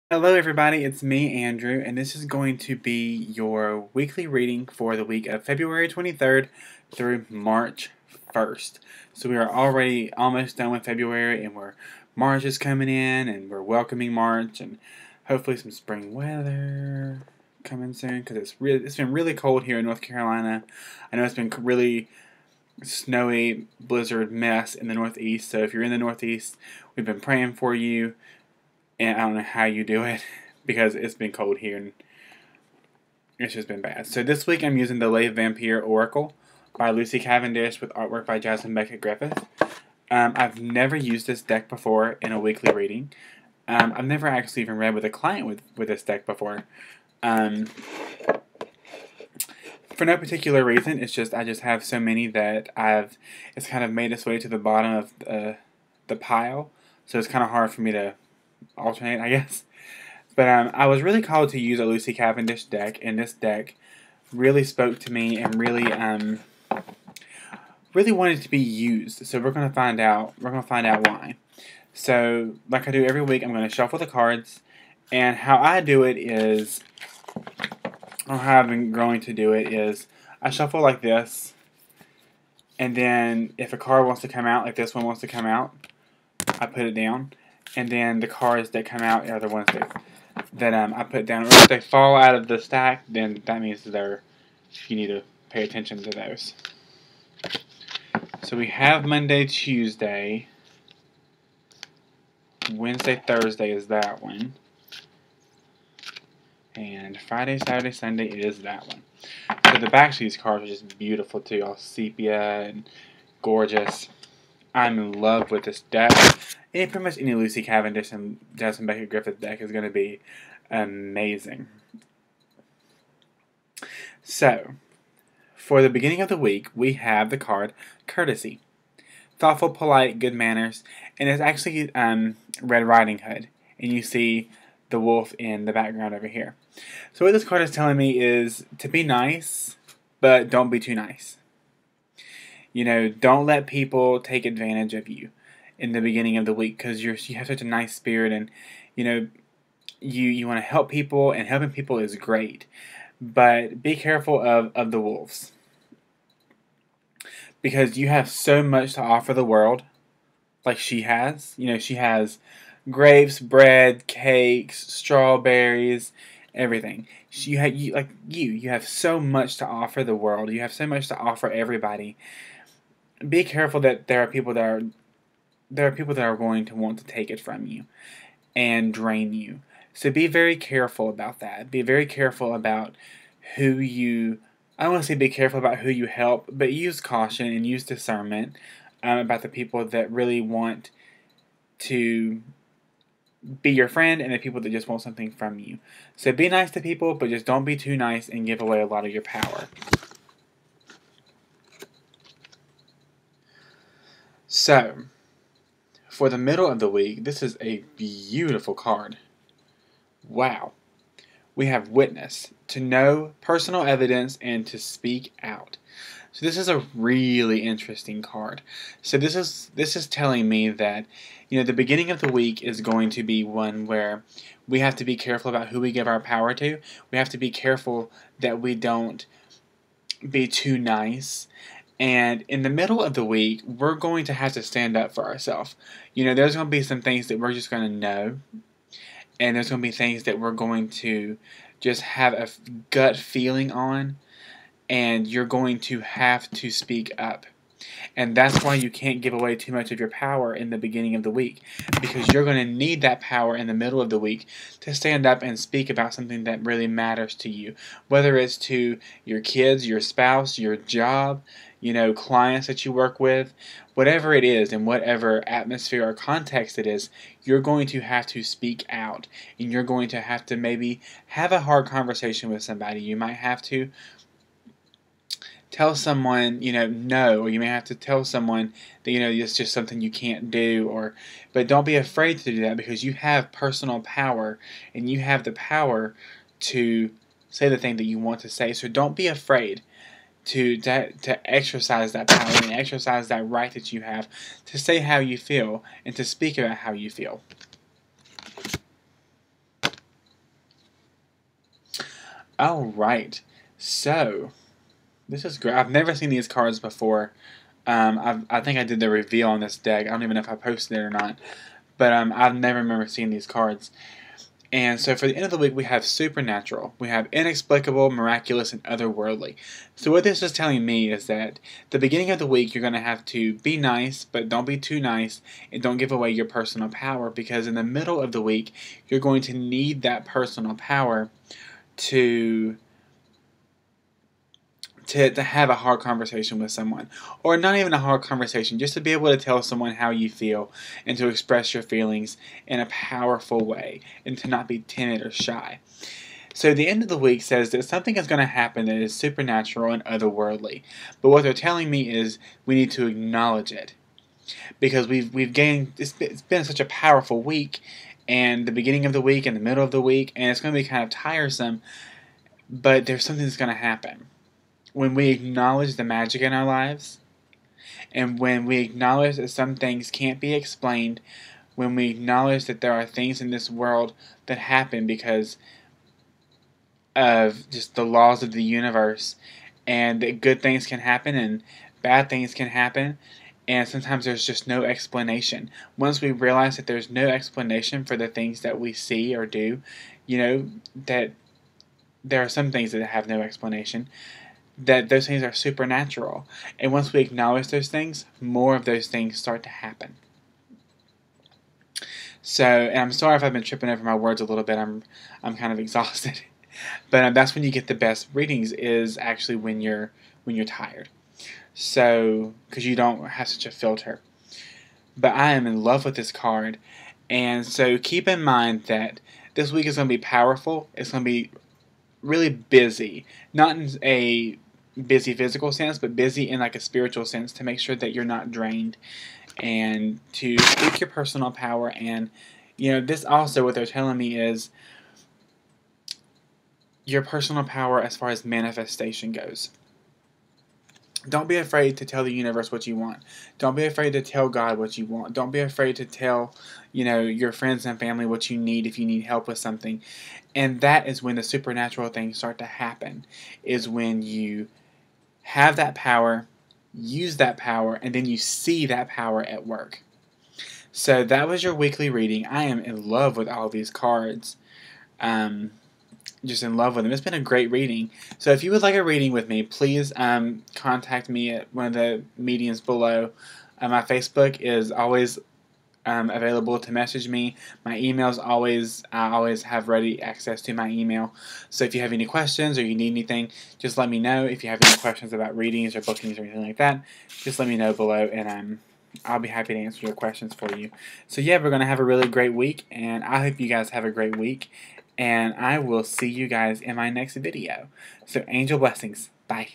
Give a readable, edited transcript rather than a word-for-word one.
Hello, everybody. It's me, Andrew, and this is going to be your weekly reading for the week of February 23rd through March 1st. So we are already almost done with February, and March is coming in, and we're welcoming March, and hopefully some spring weather coming soon because it's been really cold here in North Carolina. I know it's been really snowy blizzard mess in the Northeast. So if you're in the Northeast, we've been praying for you. And I don't know how you do it because it's been cold here and it's just been bad. So this week I'm using the Lay Vampire Oracle by Lucy Cavendish with artwork by Jasmine Beckett Griffith. I've never used this deck before in a weekly reading. I've never actually even read with a client with this deck before. For no particular reason, it's just I just have so many that it's kind of made its way to the bottom of the pile. So it's kind of hard for me to alternate, I guess. But I was really called to use a Lucy Cavendish deck, and this deck really spoke to me and really wanted to be used. So we're gonna find out. We're gonna find out why. So, like I do every week, I'm gonna shuffle the cards, and how I do it is, or how I've been going to do it is, I shuffle like this, and then if a card wants to come out, like this one wants to come out, I put it down. And then the cards that come out are the ones that I put down. Or if they fall out of the stack, then that means you need to pay attention to those. So we have Monday, Tuesday. Wednesday, Thursday is that one. And Friday, Saturday, Sunday is that one. So the backs of these cards are just beautiful too. All sepia and gorgeous. I'm in love with this deck. And pretty much any Lucy Cavendish and Jasmine Beckett Griffith deck is going to be amazing. So, for the beginning of the week, we have the card Courtesy. Thoughtful, polite, good manners. And it's actually Red Riding Hood. And you see the wolf in the background over here. So what this card is telling me is to be nice, but don't be too nice. You know, don't let people take advantage of you in the beginning of the week because you have such a nice spirit, and you know you want to help people, and helping people is great. But be careful of the wolves because you have so much to offer the world, like she has. You know, she has grapes, bread, cakes, strawberries, everything. You have so much to offer the world. You have so much to offer everybody. Be careful that there are people that are going to want to take it from you and drain you. So be very careful about that. Be very careful about who you. I don't want to say be careful about who you help, but use caution and use discernment about the people that really want to be your friend and the people that just want something from you. So be nice to people, but just don't be too nice and give away a lot of your power. So, for the middle of the week, this is a beautiful card. Wow. We have Witness, to know personal evidence and to speak out. So this is a really interesting card. So this is telling me that, you know, the beginning of the week is going to be one where we have to be careful about who we give our power to. We have to be careful that we don't be too nice. And in the middle of the week, we're going to have to stand up for ourselves. You know, there's going to be some things that we're just going to know. And there's going to be things that we're going to just have a gut feeling on. And you're going to have to speak up. And that's why you can't give away too much of your power in the beginning of the week. Because you're going to need that power in the middle of the week to stand up and speak about something that really matters to you. Whether it's to your kids, your spouse, your job, you know, clients that you work with, whatever it is, in whatever atmosphere or context it is, you're going to have to speak out. And you're going to have to maybe have a hard conversation with somebody. You might have to tell someone, you know, no, or you may have to tell someone that, you know, it's just something you can't do, but don't be afraid to do that because you have personal power and you have the power to say the thing that you want to say. So don't be afraid to exercise that power and exercise that right that you have to say how you feel and to speak about how you feel. Alright, so this is great. I've never seen these cards before. I think I did the reveal on this deck. I don't even know if I posted it or not. But I've never remember seeing these cards. And so for the end of the week, we have supernatural, we have inexplicable, miraculous, and otherworldly. So what this is telling me is that the beginning of the week, you're going to have to be nice, but don't be too nice, and don't give away your personal power, because in the middle of the week, you're going to need that personal power to have a hard conversation with someone. Or not even a hard conversation, just to be able to tell someone how you feel and to express your feelings in a powerful way and to not be timid or shy. So the end of the week says that something is going to happen that is supernatural and otherworldly. But what they're telling me is we need to acknowledge it. Because we've gained, it's been such a powerful week, and the beginning of the week and the middle of the week, and it's going to be kind of tiresome, but there's something that's going to happen. When we acknowledge the magic in our lives, and when we acknowledge that some things can't be explained, when we acknowledge that there are things in this world that happen because of just the laws of the universe, and that good things can happen and bad things can happen, and sometimes there's just no explanation. Once we realize that there's no explanation for the things that we see or do, that there are some things that have no explanation, that those things are supernatural. And once we acknowledge those things, more of those things start to happen. So, and I'm sorry if I've been tripping over my words a little bit. I'm kind of exhausted. But that's when you get the best readings, is actually when you're tired. So, because you don't have such a filter. But I am in love with this card. And so keep in mind that this week is going to be powerful. It's going to be really busy. Not in a busy physical sense, but busy in like a spiritual sense, to make sure that you're not drained, and to speak your personal power. And this also, what they're telling me is your personal power as far as manifestation goes. Don't be afraid to tell the universe what you want. Don't be afraid to tell God what you want. Don't be afraid to tell, your friends and family what you need if you need help with something. And that is when the supernatural things start to happen, is when you have that power, use that power, and then you see that power at work. So that was your weekly reading. I am in love with all these cards. Just in love with them. It's been a great reading. So if you would like a reading with me, please contact me at one of the mediums below. My Facebook is always available to message me. My email's I always have ready access to my email. So if you have any questions or you need anything, just let me know. If you have any questions about readings or bookings or anything like that, just let me know below, and I'll be happy to answer your questions for you. So yeah, we're going to have a really great week, and I hope you guys have a great week, and I will see you guys in my next video. So angel blessings. Bye.